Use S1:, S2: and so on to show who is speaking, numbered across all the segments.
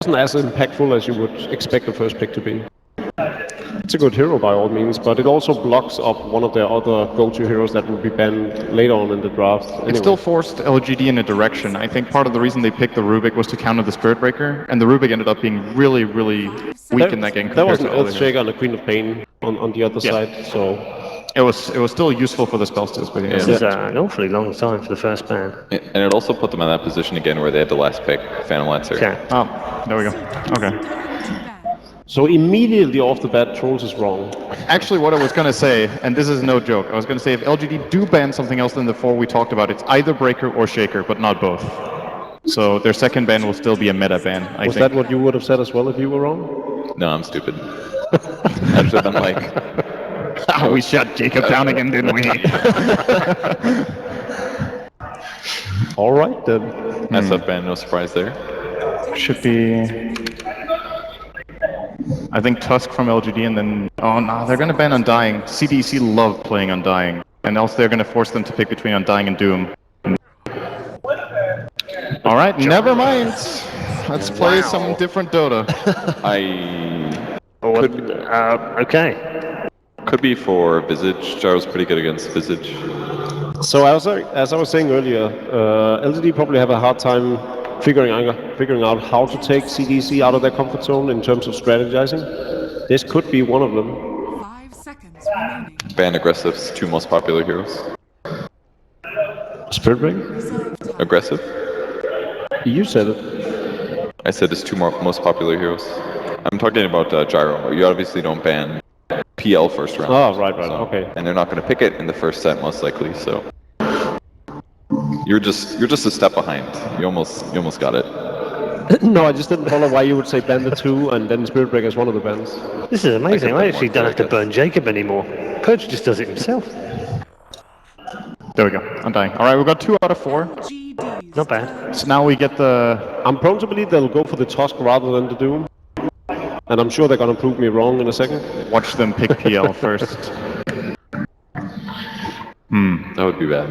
S1: wasn't as impactful as you would expect the first pick to be. It's a good hero by all means, but it also blocks up one of their other go-to heroes that will be banned later on in the draft. Anyway.
S2: It still forced LGD in a direction. I think part of the reason they picked the Rubik was to counter the Spirit Breaker, and the Rubik ended up being really, really weak in that game.
S1: There was an Earthshaker and a Queen of Pain on the other side, so...
S2: It was still useful for the spells to split.
S3: This is an awfully long time for the first ban.
S4: And it also put them in that position again where they had the last pick, Phantom Lancer.
S3: Yeah.
S2: Oh, there we go. Okay.
S1: So immediately off the bat, Trolls is wrong.
S2: Actually, what I was going to say, and this is no joke, I was going to say if LGD do ban something else than the four we talked about, it's either Breaker or Shaker, but not both. So their second ban will still be a meta ban, I think.
S1: Was that what you would have said as well if you were wrong?
S4: No, I'm stupid. I should have been like...
S2: we shut Jacob down again, didn't we?
S1: All right, then.
S4: SF ban, no surprise there.
S2: Should be... I think Tusk from LGD and then... Oh no, they're going to ban Undying. CDEC love playing Undying. And also they're going to force them to pick between Undying and Doom. Alright, never mind. Let's play some different Dota.
S3: Okay.
S4: Could be for Visage. Jarro's pretty good against Visage.
S1: So as I was saying earlier, LGD probably have a hard time figuring out how to take CDEC out of their comfort zone in terms of strategizing. This could be one of them.
S5: 5 seconds remaining.
S4: Ban Aggressive's two most popular heroes.
S1: Spirit Break?
S4: Aggressive?
S1: You said it.
S4: I said his two most popular heroes. I'm talking about Gyro. You obviously don't ban PL first round.
S1: Oh, right, okay.
S4: And they're not going to pick it in the first set most likely, so you're just a step behind. You almost got it.
S1: No, I just didn't follow why you would say ban the two and then Spirit Breaker is one of the bans.
S3: This is amazing. I actually don't have to burn Jacob anymore. Coach just does it himself.
S2: There we go. Undying. Alright, we've got 2 out of 4.
S5: GDs.
S3: Not bad.
S2: So now we get the...
S1: I'm prone to believe they'll go for the Tusk rather than the Doom. And I'm sure they're going to prove me wrong in a second.
S2: Watch them pick PL first.
S4: That would be bad.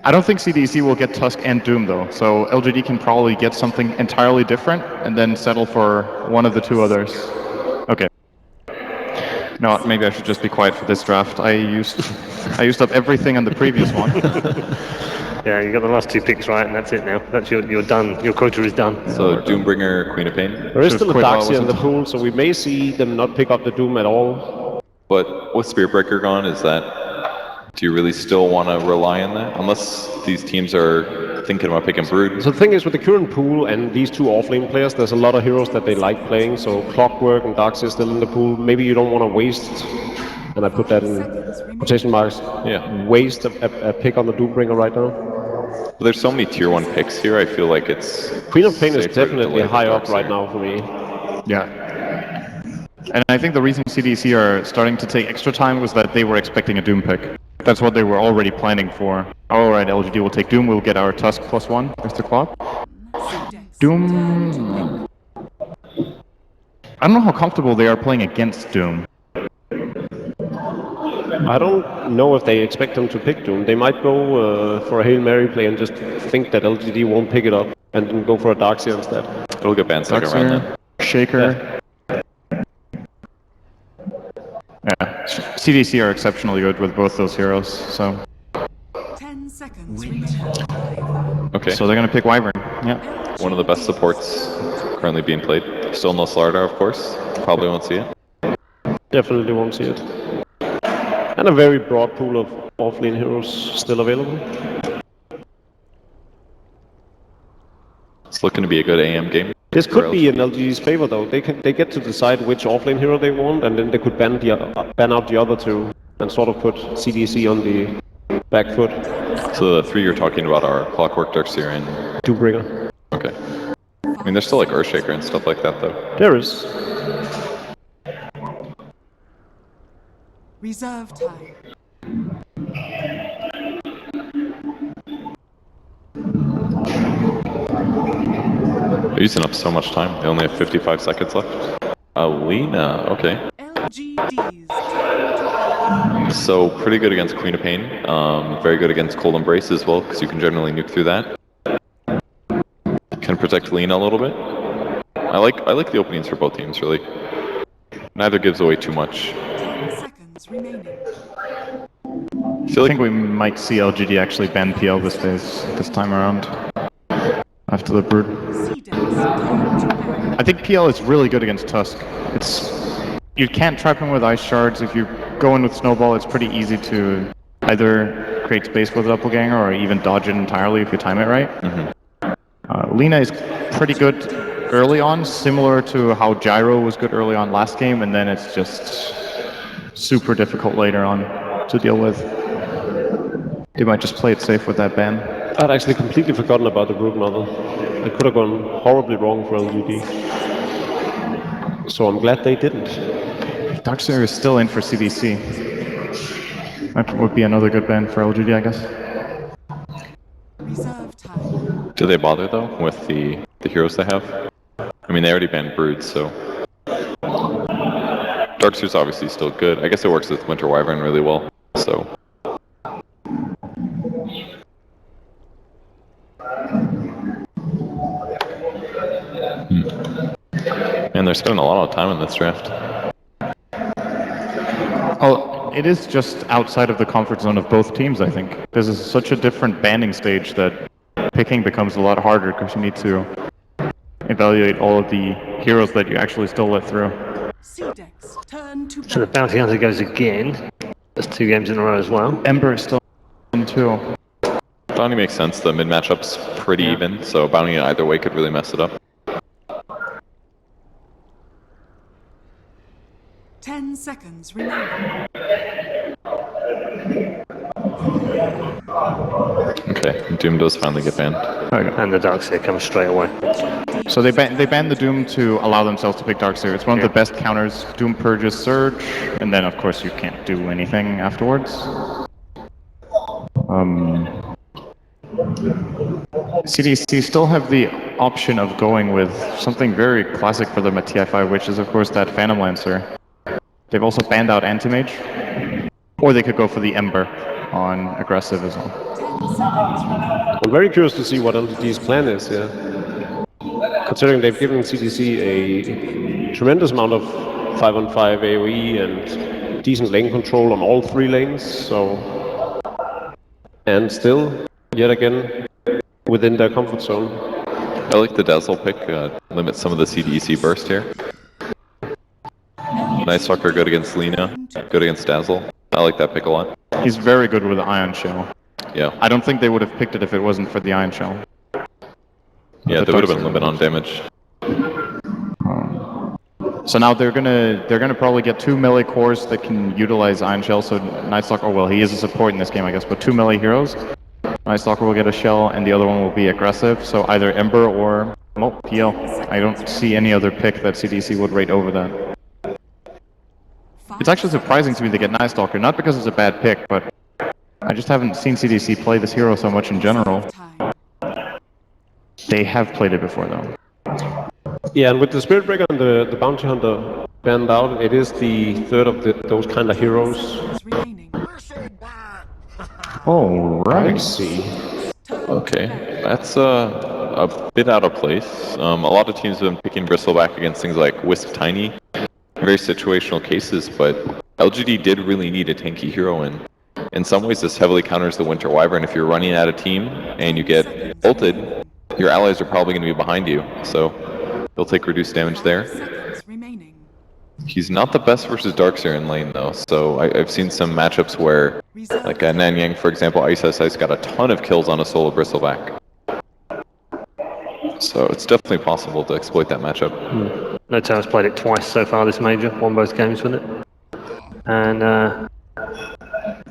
S2: I don't think CDEC will get Tusk and Doom though, so LGD can probably get something entirely different and then settle for one of the two others. Okay. No, maybe I should just be quiet for this draft. I used up everything on the previous one.
S3: Yeah, you got the last 2 picks right, and that's it now. That's you're done. Your quota is done.
S4: So Doombringer, Queen of Pain.
S1: There is still a Darkseer in the pool, so we may see them not pick up the Doom at all.
S4: But with Spirit Breaker gone, do you really still want to rely on that? Unless these teams are thinking about picking Brood.
S1: So the thing is, with the current pool and these 2 offlane players, there's a lot of heroes that they like playing, so Clockwork and Darkseer still in the pool. Maybe you don't want to waste, and I put that in quotation marks, waste a pick on the Doombringer right now.
S4: But there's so many tier 1 picks here, I feel like it's...
S1: Queen of Pain is definitely high up right now for me.
S2: Yeah. And I think the reason CDEC are starting to take extra time was that they were expecting a Doom pick. That's what they were already planning for. Alright, LGD will take Doom, we'll get our Tusk +1. There's the clock. Doom... I don't know how comfortable they are playing against Doom.
S1: I don't know if they expect them to pick Doom. They might go for a Hail Mary play and just think that LGD won't pick it up and then go for a Darkseer instead.
S4: It'll get banned second round then.
S2: Shaker. Yeah, CDC are exceptionally good with both those heroes, so...
S5: 10 seconds remaining.
S4: Okay.
S2: So they're gonna pick Wyvern, yeah.
S4: One of the best supports currently being played. Still no Slardar, of course. Probably won't see it.
S1: Definitely won't see it. And a very broad pool of offlane heroes still available.
S4: It's looking to be a good AM game.
S1: This could be in LGD's favor though. They get to decide which offlane hero they want, and then they could ban out the other 2 and sort of put CDC on the back foot.
S4: So the 3 you're talking about are Clockwork, Darkseer, and...
S1: Doombringer.
S4: Okay. I mean, there's still like Earthshaker and stuff like that though.
S1: There is.
S5: Reserve time.
S4: They're using up so much time. They only have 55 seconds left. Alina, okay.
S5: LGDs.
S4: So pretty good against Queen of Pain. Very good against Cold Embrace as well, because you can generally nuke through that. Can protect Lena a little bit. I like the openings for both teams, really. Neither gives away too much.
S5: 10 seconds remaining.
S4: I feel
S2: I
S4: like
S2: think we might see LGD actually ban PL this phase, this time around. After the Brood.
S5: CDEC turn to ban.
S2: I think PL is really good against Tusk. You can't trap him with Ice Shards. If you go in with Snowball, it's pretty easy to either create space for the Doppelganger or even dodge it entirely if you time it right. Lena is pretty good early on, similar to how Gyro was good early on last game, and then it's just super difficult later on to deal with. They might just play it safe with that ban.
S1: I'd actually completely forgotten about the Brood Mother. It could have gone horribly wrong for LGD. So I'm glad they didn't.
S2: Darkseer is still in for CDC. That would be another good ban for LGD, I guess.
S5: Reserve time.
S4: do they bother though with the heroes they have? I mean, they already banned Broods, so Darkseer's obviously still good. I guess it works with Winter Wyvern really well. So. And they're spending a lot of time in this draft.
S2: Oh, it is just outside of the comfort zone of both teams, I think. This is such a different banning stage that picking becomes a lot harder because you need to evaluate all of the heroes that you actually still let through.
S5: CDEC turn to
S3: So the
S5: ban.
S3: Bounty Hunter goes again. That's 2 games in a row as well.
S2: Ember is still in too.
S4: Bounty makes sense. The mid matchup's pretty even, so Bounty either way could really mess it up.
S5: 10 seconds remaining.
S4: Okay, Doom does finally get banned.
S3: And the Darkseer comes straight away.
S2: So they banned the Doom to allow themselves to pick Darkseer. It's one of the best counters. Doom purges Surge, and then of course you can't do anything afterwards. CDC still have the option of going with something very classic for them at TI5, which is of course that Phantom Lancer. They've also banned out Anti-Mage, or they could go for the Ember on aggressive as well.
S5: 10 seconds remaining.
S1: I'm very curious to see what LGD's plan is here. Considering they've given CDC a tremendous amount of 5-on-5 AoE and decent lane control on all 3 lanes, so... And still, yet again, within their comfort zone.
S4: I like the Dazzle pick, limit some of the CDEC burst here. Nice Sucker good against Lena, good against Dazzle. I like that pick a lot.
S2: He's very good with the Ion Shell.
S4: Yeah.
S2: I don't think they would have picked it if it wasn't for the Ion Shell.
S4: Yeah, there would have been limit on damage.
S2: So now they're gonna probably get 2 melee cores that can utilize Ion Shell. So Nightstalker, well, he is a support in this game, I guess, but 2 melee heroes. Nightstalker will get a shell, and the other one will be aggressive. So either Ember or PL. I don't see any other pick that CDC would rate over that. It's actually surprising to me they get Nightstalker, not because it's a bad pick, but I just haven't seen CDC play this hero so much in general.
S5: Time.
S2: They have played it before, though.
S1: Yeah, and with the Spirit Breaker and the Bounty Hunter banned out, it is the third of those kind of heroes.
S5: Seconds remaining.
S2: Oh,
S1: I
S2: right.
S1: see.
S4: Okay, that's a bit out of place. A lot of teams have been picking Bristleback against things like Wisp Tiny. Very situational cases, but LGD did really need a tanky hero in some ways this heavily counters the Winter Wyvern. If you're running at a team and you get ulted, your allies are probably going to be behind you, so they'll take reduced damage there.
S5: Seconds remaining.
S4: He's not the best versus Darkseer in lane though, so I've seen some matchups where, like Nanyang for example, Ice Ice got a ton of kills on a solo Bristleback. So it's definitely possible to exploit that matchup.
S3: No Tower's played it twice so far this major, won both games with it. And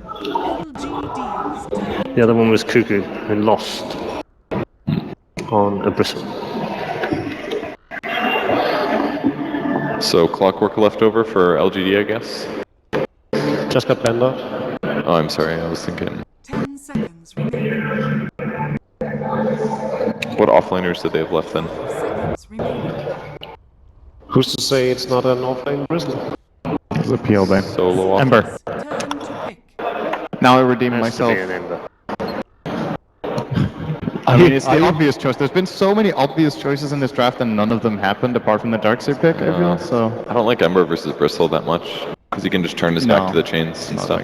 S5: LGD's turn.
S3: the other one was Cuckoo, who lost on a Bristle.
S4: So Clockwork left over for LGD, I guess?
S1: Just got banned out.
S4: Oh, I'm sorry, I was thinking...
S5: 10 seconds remaining.
S4: What offlaners did they have left then?
S5: Seconds remaining.
S1: Who's to say it's not an offlane Bristle?
S2: It's a PL ban.
S4: Solo off.
S2: Ember.
S5: Turn to pick.
S2: Now I redeem
S3: Has to
S2: myself.
S3: be an Ember.
S2: I mean, it's the obvious choice. There's been so many obvious choices in this draft, and none of them happened apart from the Darkseer pick, I feel, so...
S4: I don't like Ember versus Bristle that much, because he can just turn his back to the chains and stuff.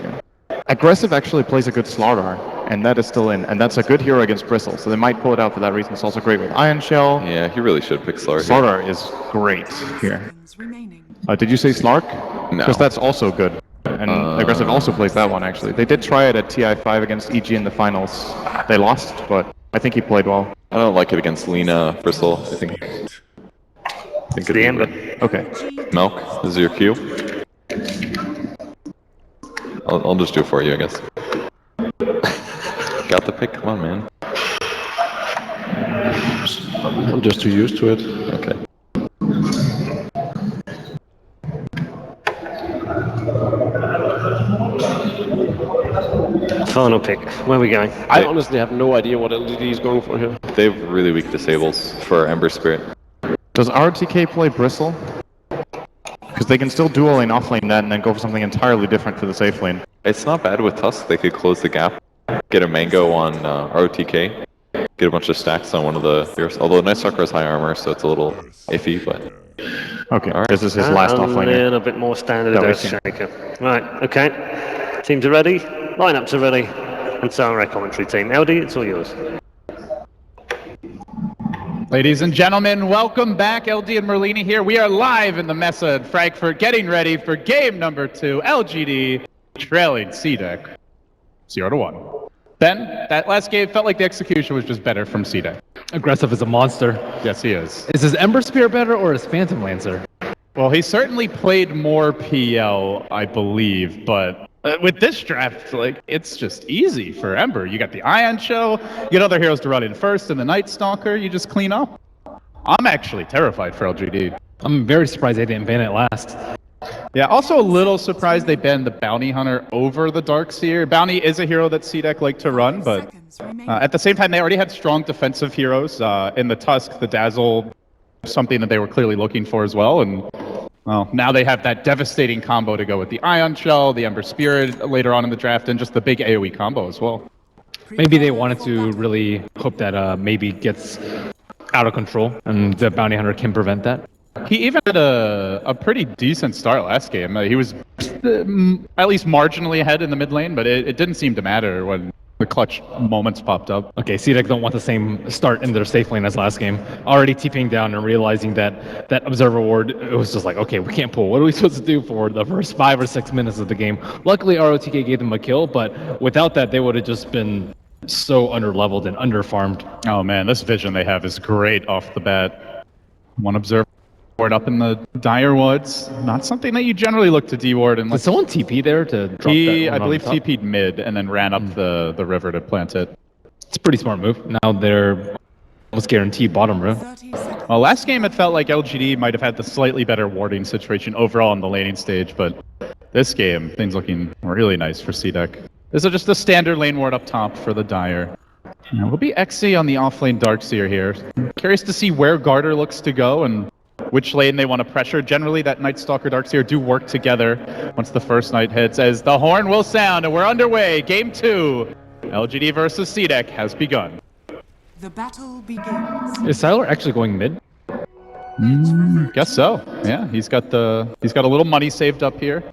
S2: Aggressive actually plays a good Slardar, and that is still in, and that's a good hero against Bristle, so they might pull it out for that reason. It's also great with Iron Shell.
S4: Yeah, he really should pick Slardar.
S2: Slardar is great here.
S5: Seconds remaining.
S2: Did you say Slark?
S4: No.
S2: Because that's also good. And Aggressive also plays that one, actually. They did try it at TI5 against EG in the finals. They lost, but I think he played well.
S4: I don't like it against Lina, Bristle. I think
S3: It's the Ember.
S2: Okay.
S4: Milk, this is your cue. I'll just do it for you, I guess. Got the pick? Come on, man.
S1: I'm just too used to it.
S4: Okay.
S3: Final pick. Where are we going?
S1: I honestly have no idea what LGD is going for here.
S4: They have really weak disables for Ember Spirit.
S2: Does RTK play Bristle? Because they can still dual lane off lane that and then go for something entirely different for the safe lane.
S4: It's not bad with Tusk. They could close the gap, get a mango on ROTK, get a bunch of stacks on one of the heroes. Although Night Stalker has high armor, so it's a little iffy, but...
S2: Okay, this is his last off
S3: And
S2: lane.
S3: then a bit more standard
S2: No, we
S3: Earth
S2: can.
S3: Shaker. Right, okay. Teams are ready, lineups are ready, and so are our commentary team. LD, it's all yours.
S6: Ladies and gentlemen, welcome back. LD and Merlini here. We are live in the Mesa in Frankfurt, getting ready for game number 2. LGD trailing CDEC 0-1. Ben, that last game felt like the execution was just better from CDEC.
S7: Aggressive is a monster.
S6: Yes, he is.
S7: Is his Ember Spear better or his Phantom Lancer?
S6: Well, he certainly played more PL, I believe, but with this draft, like, it's just easy for Ember. You got the Ion Shell, you get other heroes to run in first, and the Night Stalker, you just clean up. I'm actually terrified for LGD.
S7: I'm very surprised they didn't ban it last.
S6: Yeah, also a little surprised they banned the Bounty Hunter over the Darkseer. Bounty is a hero that CDEC like to run, but
S5: Seconds remaining.
S6: at the same time, they already had strong defensive heroes. In the Tusk, the Dazzle, something that they were clearly looking for as well, and well, now they have that devastating combo to go with the Ion Shell, the Ember Spirit later on in the draft, and just the big AoE combo as well.
S7: Maybe they wanted to really hope that maybe gets out of control and the Bounty Hunter can prevent that.
S6: He even had a pretty decent start last game. He was at least marginally ahead in the mid lane, but it didn't seem to matter when the clutch moments popped up.
S7: Okay, CDEC don't want the same start in their safe lane as last game. Already TPing down and realizing that that Observer Ward, it was just like, okay, we can't pull. What are we supposed to do for the first 5 or 6 minutes of the game? Luckily, ROTK gave them a kill, but without that, they would have just been so underleveled and underfarmed.
S6: Oh man, this vision they have is great off the bat. One Observer Ward up in the dire woods. Not something that you generally look to deward
S7: Did
S6: unless
S7: someone TP there to drop that
S6: he,
S7: one
S6: I
S7: on
S6: believe,
S7: top?
S6: TP'd mid and then ran up the river to plant it.
S7: It's a pretty smart move. Now they're almost guaranteed bottom row.
S5: 30 seconds.
S6: Well, last game it felt like LGD might have had the slightly better warding situation overall in the laning stage, but this game, things looking really nice for CDEC. This is just a standard lane ward up top for the Dire. Now, we'll be XC on the offlane Darkseer here. Curious to see where Garter looks to go and which lane they want to pressure. Generally, that Night Stalker Darkseer do work together once the first night hits, as the horn will sound and we're underway. Game 2, LGD versus CDEC has begun.
S5: The battle begins.
S7: Is Siler actually going mid?
S6: Guess so. Yeah, he's got a little money saved up here.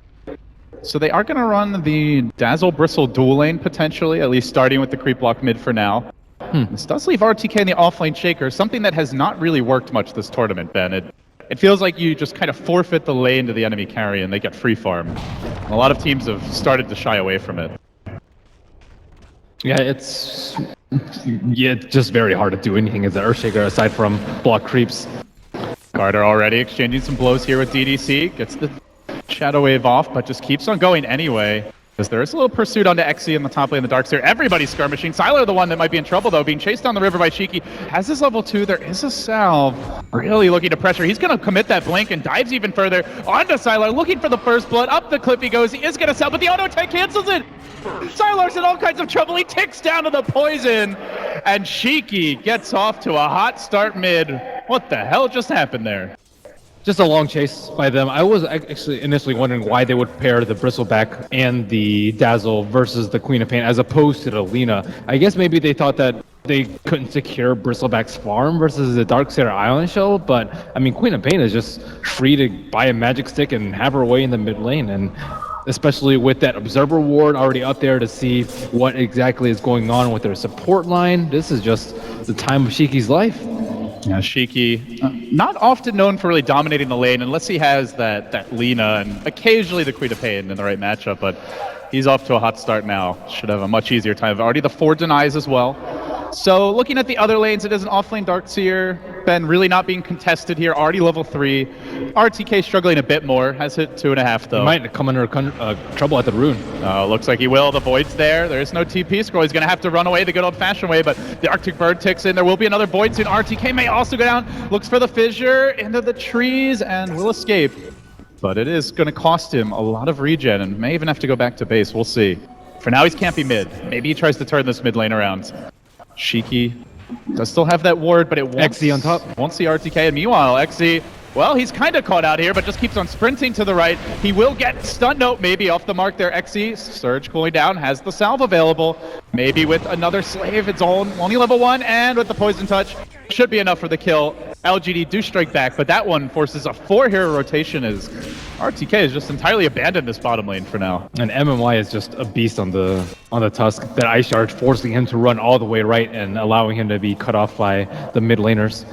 S6: So they are going to run the Dazzle Bristle dual lane potentially, at least starting with the creep block mid for now. This does leave RTK in the offlane Shaker, something that has not really worked much this tournament, Ben. It feels like you just kind of forfeit the lane to the enemy carry and they get free farm. A lot of teams have started to shy away from it.
S7: Yeah, it's just very hard to do anything as an Earthshaker aside from block creeps.
S6: Carter already exchanging some blows here with DDC, gets the Shadow Wave off, but just keeps on going anyway. Because there is a little pursuit onto XE in the top lane of the Darkseer. Everybody's skirmishing. Sylar, the one that might be in trouble, though, being chased down the river by Shiki. Has his level 2. There is a salve. Really looking to pressure. He's going to commit that blink and dives even further onto Sylar, looking for the first blood. Up the cliff he goes. He is going to salve, but the auto attack cancels it. Sylar's in all kinds of trouble. He ticks down to the poison. And Shiki gets off to a hot start mid. What the hell just happened there?
S7: Just a long chase by them. I was actually initially wondering why they would pair the Bristleback and the Dazzle versus the Queen of Pain as opposed to the Lina. I guess maybe they thought that they couldn't secure Bristleback's farm versus the Darkseer Island Shell, but I mean, Queen of Pain is just free to buy a magic stick and have her way in the mid lane, and especially with that Observer Ward already up there to see what exactly is going on with their support line. This is just the time of Shiki's life.
S6: Yeah, Shiki, not often known for really dominating the lane, unless he has that Lina and occasionally the Queen of Pain in the right matchup, but he's off to a hot start now. Should have a much easier time. Already the 4 denies as well. So looking at the other lanes, it is an offlane Darkseer. Ben really not being contested here, already level 3. RTK struggling a bit more, has hit 2.5 though.
S7: He might come under trouble at the rune.
S6: Looks like he will. The Void's there. There is no TP scroll. He's going to have to run away the good old-fashioned way, but the Arctic Bird ticks in. There will be another Void soon. RTK may also go down. Looks for the fissure into the trees and will escape. But it is going to cost him a lot of regen and may even have to go back to base. We'll see. For now, he's camping mid. Maybe he tries to turn this mid lane around. Shiki does still have that ward, but it won't,
S7: XZ on top.
S6: Won't see RTK. And meanwhile, XZ, well, he's kind of caught out here, but just keeps on sprinting to the right. He will get stun. Nope, maybe off the mark there. XZ, Surge cooling down, has the salve available. Maybe with another Slave, it's only level 1, and with the Poison Touch, should be enough for the kill. LGD do strike back, but that one forces a 4-hero rotation as RTK has just entirely abandoned this bottom lane for now.
S7: And MMY is just a beast on the Tusk. That Ice Charge forcing him to run all the way right and allowing him to be cut off by the mid laners.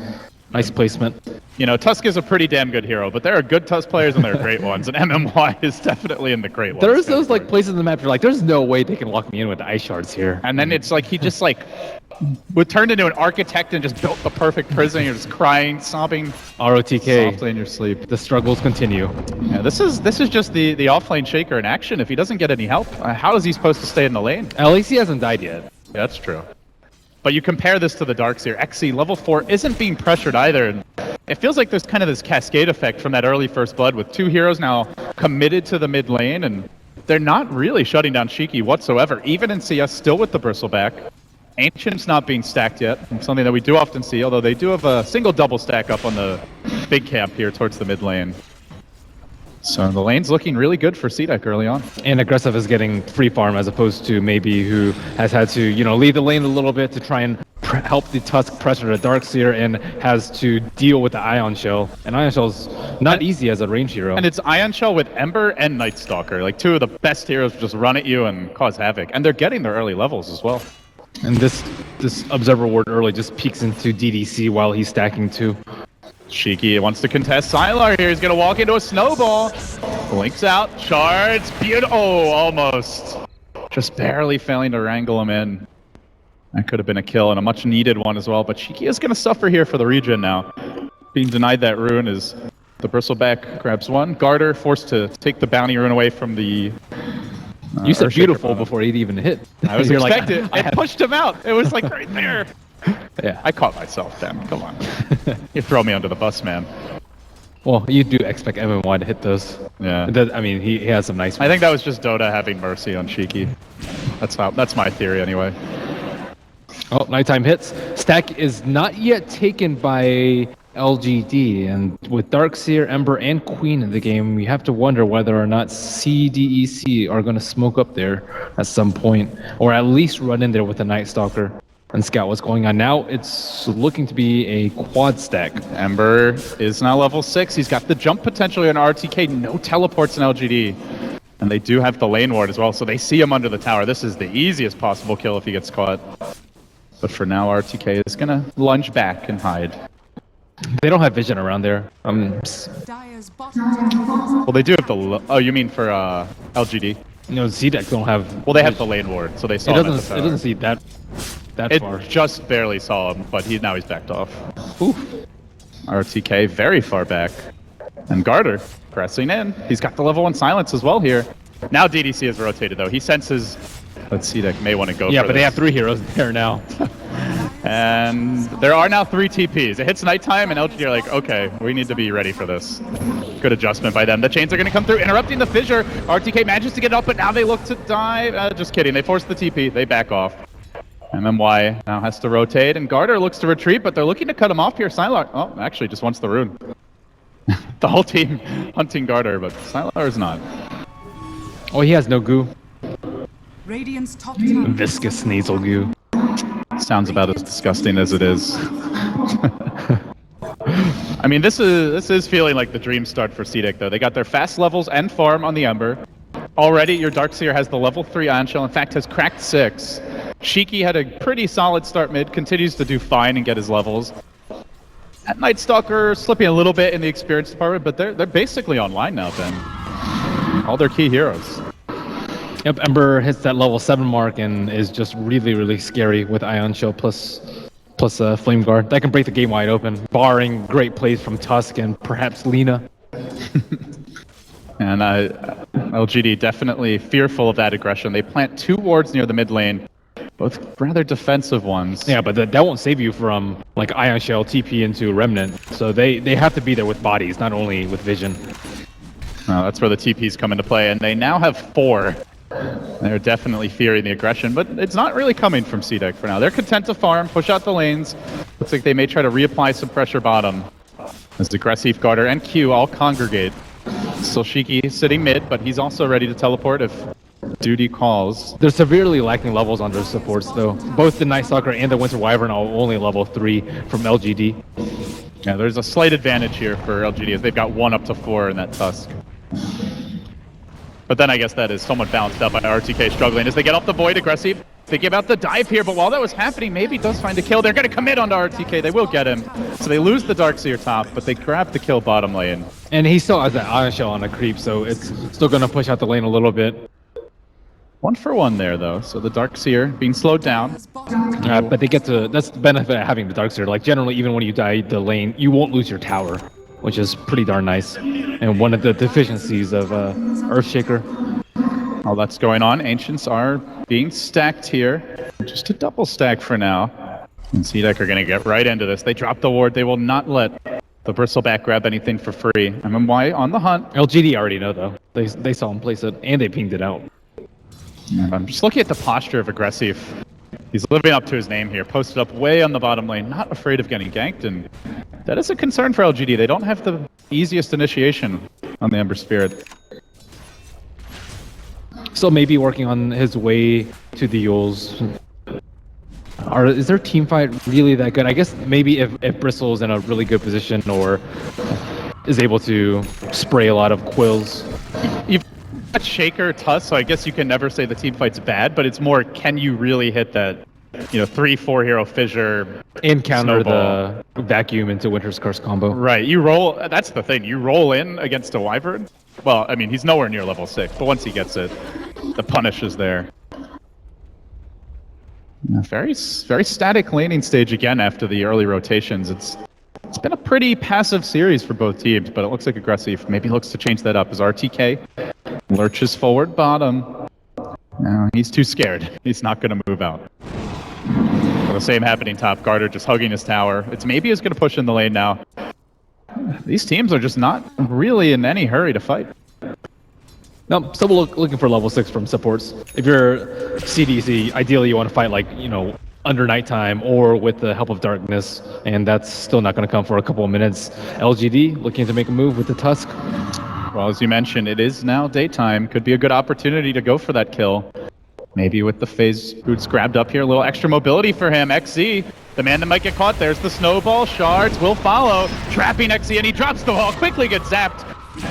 S7: Nice placement.
S6: You know, Tusk is a pretty damn good hero, but there are good Tusk players and there are great ones, and MMY is definitely in the great ones.
S7: There's those like places in the map you're like, there's no way they can lock me in with the Ice Shards here.
S6: And then it's like he just like would turn into an architect and just built the perfect prison. You're just crying, sobbing,
S7: ROTK.
S6: softly in your sleep.
S7: The struggles continue.
S6: Yeah, this is just the offlane Shaker in action. If he doesn't get any help, how is he supposed to stay in the lane?
S7: At least he hasn't died yet.
S6: Yeah, that's true. But you compare this to the Darkseer. XZ level 4 isn't being pressured either. And it feels like there's kind of this cascade effect from that early first blood with 2 heroes now committed to the mid lane, and they're not really shutting down Shiki whatsoever, even in CS, still with the Bristleback. Ancient's not being stacked yet, something that we do often see, although they do have a single double stack up on the big camp here towards the mid lane. So the lane's looking really good for CDEC early on.
S7: And Aggressive is getting free farm as opposed to maybe who has had to, lead the lane a little bit to try and help the Tusk pressure the Darkseer and has to deal with the Ion Shell. And Ion Shell's not easy as a range hero.
S6: And it's Ion Shell with Ember and Night Stalker, like 2 of the best heroes just run at you and cause havoc. And they're getting their early levels as well.
S7: And this Observer Ward early just peeks into DDC while he's stacking too.
S6: Shiki wants to contest Sylar here. He's going to walk into a snowball. Blinks out. Shards. Beautiful. Oh, almost. Just barely failing to wrangle him in. That could have been a kill and a much needed one as well. But Shiki is going to suffer here for the regen now. Being denied that rune is the Bristleback grabs one. Garter forced to take the bounty rune away from the...
S7: you said beautiful before he'd even hit.
S6: I was expecting it. It pushed him out. It was like right there.
S7: Yeah,
S6: I caught myself then. Come on. You throw me under the bus, man.
S7: Well, you do expect MMY to hit those.
S6: Yeah.
S7: I mean, he has some nice ones.
S6: I think that was just Dota having mercy on Shiki. That's my theory anyway.
S7: Oh, nighttime hits. Stack is not yet taken by LGD, and with Darkseer, Ember, and Queen in the game, we have to wonder whether or not CDEC are going to smoke up there at some point, or at least run in there with a Night Stalker and scout what's going on. Now it's looking to be a quad stack.
S6: Ember is now level 6. He's got the jump potentially on RTK. No teleports in LGD. And they do have the lane ward as well, so they see him under the tower. This is the easiest possible kill if he gets caught. But for now, RTK is going to lunge back and hide.
S7: They don't have vision around there.
S5: Dire's bottom tower.
S6: Well, they do have the... Oh, you mean for LGD?
S7: CDEC don't have...
S6: Well, they have the lane ward, so they saw him at the tower.
S7: It doesn't see that far.
S6: It just barely saw him, but now he's backed off.
S7: Oof.
S6: RTK very far back. And Garter pressing in. He's got the level 1 silence as well here. Now DDC has rotated though. He senses that CDEC may want to go for
S7: but
S6: this.
S7: they have 3 heroes there now.
S6: And there are now 3 TPs. It hits nighttime and LGD are like, okay, we need to be ready for this. Good adjustment by them. The chains are going to come through, interrupting the fissure. RTK manages to get up, but now they look to dive. Just kidding. They force the TP. They back off. MMY now has to rotate, and Garter looks to retreat, but they're looking to cut him off here. Sylar, oh, actually just wants the rune. The whole team hunting Garter, but Sylar is not.
S7: Oh, he has no goo.
S5: Radiant's top tower.
S7: Viscous nasal goo.
S6: Sounds about as disgusting as it is. I mean, this is feeling like the dream start for CDEC, though. They got their fast levels and farm on the Ember. Already, your Darkseer has the level 3 Ion Shell, in fact, has cracked 6. Shiki had a pretty solid start mid, continues to do fine and get his levels. At Night Stalker, slipping a little bit in the experience department, but they're basically online now, Ben. All their key heroes.
S7: Yep, Ember hits that level 7 mark and is just really, really scary with Ion Shell plus Flame Guard. That can break the game wide open, barring great plays from Tusk and perhaps Lina.
S6: And LGD definitely fearful of that aggression. They plant 2 wards near the mid lane, both rather defensive ones.
S7: Yeah, but that won't save you from like Ion Shell, TP into Remnant. So they have to be there with bodies, not only with vision.
S6: That's where the TPs come into play, and they now have 4. They're definitely fearing the aggression, but it's not really coming from CDEC for now. They're content to farm, push out the lanes. Looks like they may try to reapply some pressure bottom as Aggressive, Garter, and Q all congregate. Still Shiki sitting mid, but he's also ready to teleport if duty calls.
S7: They're severely lacking levels on their supports, though. Both the Night Stalker and the Winter Wyvern are only level 3 from LGD.
S6: Yeah, there's a slight advantage here for LGD as they've got 1 up to 4 in that Tusk. But then I guess that is somewhat balanced out by RTK struggling as they get off the Void. Aggressive. They give out the dive here, but while that was happening, maybe does find a kill. They're going to commit onto RTK. They will get him. So they lose the Darkseer top, but they grab the kill bottom lane.
S7: And he still has that Ion Shell on a creep, so it's still going to push out the lane a little bit.
S6: 1 for 1 there, though. So the Darkseer being slowed down.
S7: But they get to... That's the benefit of having the Darkseer. Like, generally, even when you die the lane, you won't lose your tower, which is pretty darn nice. And one of the deficiencies of Earthshaker.
S6: All that's going on. Ancients are being stacked here. Just a double stack for now. And CDEC are going to get right into this. They drop the ward. They will not let the Bristleback grab anything for free. MMY on the hunt.
S7: LGD already know, though. They saw him place it, and they pinged it out.
S6: I'm just looking at the posture of Aggressive. He's living up to his name here. Posted up way on the bottom lane. Not afraid of getting ganked. And that is a concern for LGD. They don't have the easiest initiation on the Ember Spirit.
S7: Still maybe working on his way to the Yules. Is their team fight really that good? I guess maybe if Bristol is in a really good position or is able to spray a lot of quills.
S6: You've got Shaker, Tusk, so I guess you can never say the team fight's bad, but it's more, can you really hit that, 3-4 hero fissure
S7: and counter
S6: snowball.
S7: the vacuum into Winter's Curse combo?
S6: Right, you roll, that's the thing, you roll in against a Wyvern. Well, I mean, he's nowhere near level 6, but once he gets it, the punish is there. Very static laning stage again after the early rotations. It's been a pretty passive series for both teams, but it looks like Aggressive maybe looks to change that up as RTK lurches forward bottom. No, he's too scared. He's not going to move out. The same happening top. Garter just hugging his tower. It's maybe is going to push in the lane now. These teams are just not really in any hurry to fight.
S7: No, still looking for level 6 from supports. If you're CDEC, ideally you want to fight under nighttime or with the help of darkness, and that's still not going to come for a couple of minutes. LGD looking to make a move with the Tusk.
S6: Well, as you mentioned, it is now daytime. Could be a good opportunity to go for that kill. Maybe with the phase boots grabbed up here, a little extra mobility for him. XZ, the man that might get caught. There's the snowball. Shards will follow. Trapping XZ, and he drops the wall. Quickly gets zapped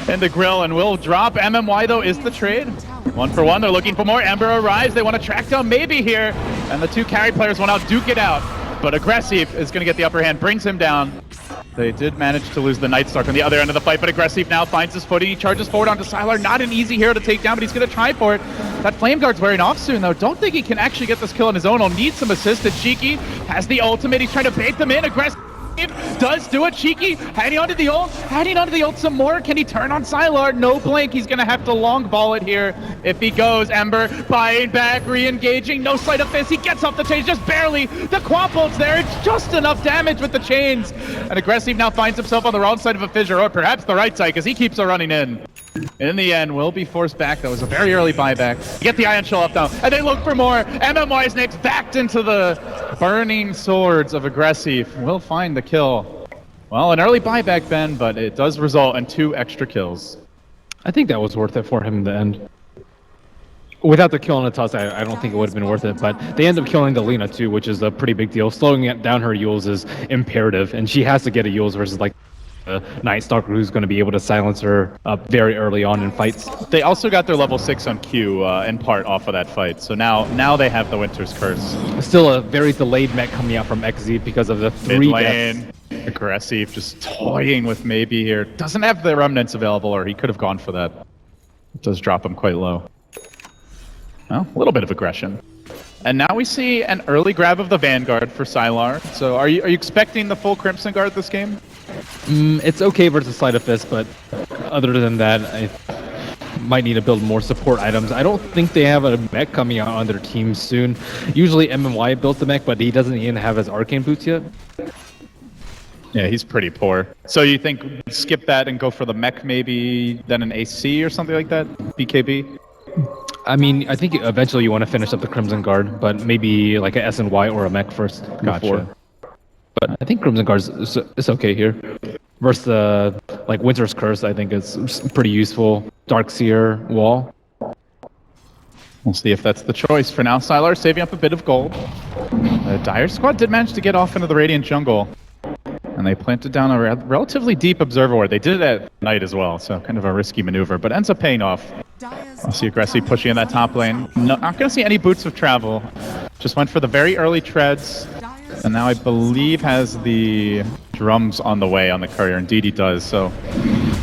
S6: in the grill and will drop. MMY, though, is the trade. 1 for 1. They're looking for more. Ember arrives. They want to track down maybe here. And the 2 carry players want to duke it out. But Aggressive is going to get the upper hand, brings him down. They did manage to lose the Night Stalker on the other end of the fight, but Aggressive now finds his footing. He charges forward onto Sylar. Not an easy hero to take down, but he's going to try for it. That Flame Guard's wearing off soon, though. Don't think he can actually get this kill on his own. He'll need some assistance. Shiki has the ultimate. He's trying to bait them in. Aggressive does do it. Shiki hanging onto the ult some more. Can he turn on Sylar? No blink. He's gonna have to long ball it here if he goes. Ember buying back, re-engaging. No sleight of fist. He gets off the chains just barely. The Quap ult's there. It's just enough damage with the chains. And Aggressive now finds himself on the wrong side of a fissure, or perhaps the right side, because he keeps running in. In the end, will be forced back. That was a very early buyback. Get the Ion Shell up now, and they look for more. MMY's next, backed into the burning swords of Aggressive. Will find the kill. Well, an early buyback, Ben, but it does result in 2 extra kills.
S7: I think that was worth it for him in the end. Without the kill on the Tusk, I don't think it would have been worth it, but they end up killing the Lina too, which is a pretty big deal. Slowing it down her Yules is imperative, and she has to get a Yules versus like Night Stalker, who's going to be able to silence her up very early on in fights.
S6: They also got their level 6 on Q in part off of that fight, so now they have the Winter's Curse.
S7: Still a very delayed mech coming out from XZ because of the 3
S6: Mid
S7: deaths.
S6: lane, aggressive, just toying with maybe here. Doesn't have the remnants available, or he could have gone for that. It does drop him quite low. Well, a little bit of aggression. And now we see an early grab of the Vanguard for Sylar. So are you expecting the full Crimson Guard this game?
S7: It's okay versus Sleight of Fist, but other than that, I might need to build more support items. I don't think they have a mech coming out on their team soon. Usually MMY built the mech, but he doesn't even have his Arcane Boots yet.
S6: Yeah, he's pretty poor. So you think skip that and go for the mech maybe, then an AC or something like that? BKB?
S7: I mean, I think eventually you want to finish up the Crimson Guard, but maybe like a SNY or a mech first.
S6: Gotcha.
S7: Before. But I think Crimson Guard is okay here. Versus the like Winter's Curse, I think is pretty useful. Darkseer wall.
S6: We'll see if that's the choice. For now, Sylar saving up a bit of gold. The Dire Squad did manage to get off into the Radiant jungle. And they planted down a relatively deep Observer Ward. They did it at night as well, so kind of a risky maneuver, but ends up paying off. I see Aggressive pushing in that top lane. No, not going to see any Boots of Travel. Just went for the very early treads. And now I believe has the drums on the way on the courier. Indeed he does, so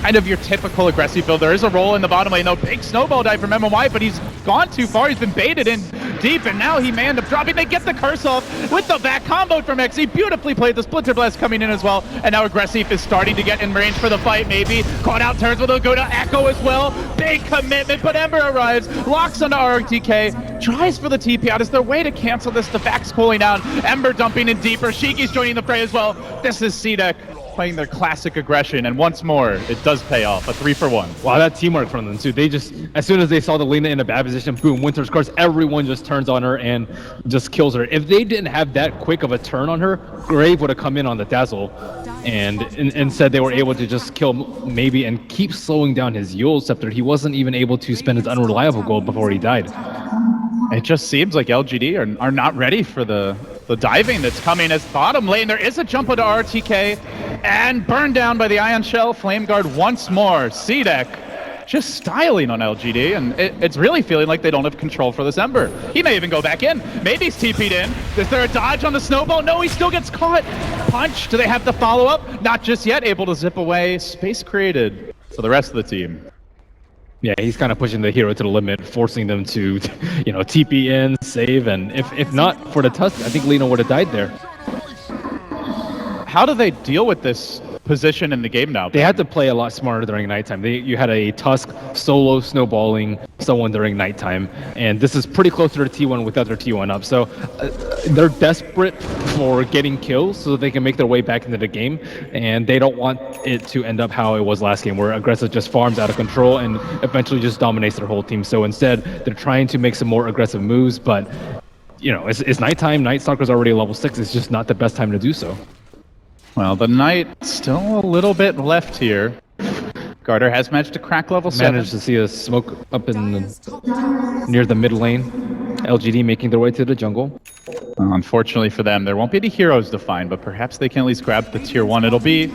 S6: kind of your typical aggressive build. There is a roll in the bottom lane. No big snowball dive from MMY, but he's gone too far. He's been baited in deep, and now he may end up dropping. They get the curse off with the back combo from XE. Beautifully played. The Splinter Blast coming in as well. And now Aggressive is starting to get in range for the fight, maybe. Caught out turns with a go to Echo as well. Big commitment, but Ember arrives, locks onto RTK, tries for the TP out. Is there a way to cancel this? The back's cooling down. Ember dumping in deeper. Shiki's joining the fray as well. This is CDEC playing their classic aggression, and once more, it does pay off. A 3-for-1.
S7: Wow, that teamwork from them too. They just, as soon as they saw the Lina in a bad position, boom, Winter's Curse, everyone just turns on her and just kills her. If they didn't have that quick of a turn on her, Grave would have come in on the Dazzle, and instead they were able to just kill maybe and keep slowing down his Yule Scepter. He wasn't even able to spend his unreliable gold before he died.
S6: It just seems like LGD are not ready for the diving that's coming as bottom lane. There is a jump onto RTK and burned down by the Ion Shell. Flame Guard once more. CDEC just styling on LGD, and it's really feeling like they don't have control for this Ember. He may even go back in. Maybe he's TP'd in. Is there a dodge on the snowball? No, he still gets caught. Punch. Do they have the follow-up? Not just yet. Able to zip away. Space created for the rest of the team.
S7: Yeah, he's kind of pushing the hero to the limit, forcing them to, you know, TP in, save, and if not for the Tusk, I think Lina would have died there.
S6: How do they deal with this position in the game now?
S7: They had to play a lot smarter during nighttime. You had a Tusk solo snowballing someone during nighttime, and this is pretty close to their T1 without their T1 up. So they're desperate for getting kills so that they can make their way back into the game, and they don't want it to end up how it was last game, where Aggressive just farms out of control and eventually just dominates their whole team. So instead, they're trying to make some more aggressive moves, but you know, it's nighttime. Night Stalker's already level 6. It's just not the best time to do so.
S6: Well, the Knight still a little bit left here. Garter has managed to crack level 7.
S7: Managed to see a smoke up in near the mid lane. LGD making their way to the jungle.
S6: Unfortunately for them, there won't be any heroes to find, but perhaps they can at least grab the tier 1. It'll be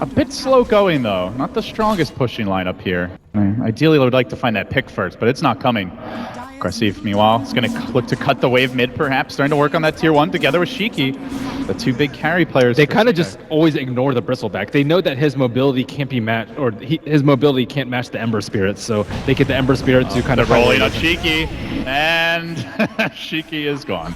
S6: a bit slow going, though. Not the strongest pushing lineup here. Ideally, I would like to find that pick first, but it's not coming. Aggressive, meanwhile, is going to look to cut the wave mid, perhaps, starting to work on that tier 1 together with Shiki, the two big carry players.
S7: They kind of just always ignore the Bristleback. They know that his mobility can't be matched, or his mobility can't match the Ember Spirit, so they get the Ember Spirit to kind of
S6: rolling on Shiki, and Shiki is gone.